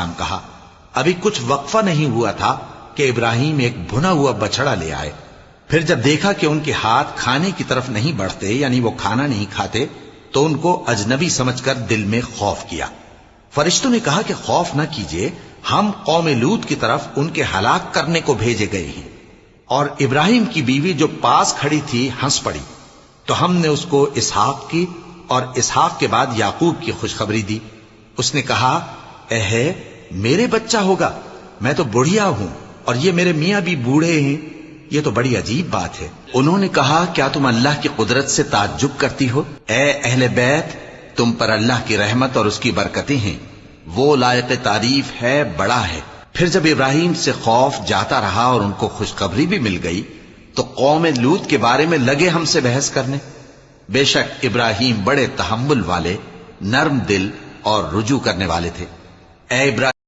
السلام کہا۔ ابھی کچھ وقفہ نہیں ہوا تھا کہ ابراہیم ایک بھنا ہوا بچڑا لے آئے۔ پھر جب دیکھا کہ ان کے ہاتھ کھانے کی طرف نہیں بڑھتے، یعنی وہ کھانا نہیں کھاتے، تو ان کو اجنبی سمجھ کر دل میں خوف کیا۔ فرشتوں نے کہا کہ خوف نہ کیجیے، ہم قوم لوط کی طرف ان کے ہلاک کرنے کو بھیجے گئے ہیں۔ اور ابراہیم کی بیوی جو پاس کھڑی تھی ہنس پڑی، تو ہم نے اس کو اسحاق کی اور اسحاق کے بعد یعقوب کی خوشخبری دی۔ اس نے کہا، اے میرے بچہ ہوگا، میں تو بڑھیا ہوں اور یہ میرے میاں بھی بوڑھے ہیں، یہ تو بڑی عجیب بات ہے۔ انہوں نے کہا، کیا تم اللہ کی قدرت سے تعجب کرتی ہو؟ اے اہل بیت، تم پر اللہ کی رحمت اور اس کی برکتیں ہیں، وہ لائق تعریف ہے، بڑا ہے۔ پھر جب ابراہیم سے خوف جاتا رہا اور ان کو خوشخبری بھی مل گئی، تو قوم لوط کے بارے میں لگے ہم سے بحث کرنے۔ بے شک ابراہیم بڑے تحمل والے، نرم دل اور رجوع کرنے والے تھے۔ اے ابراہیم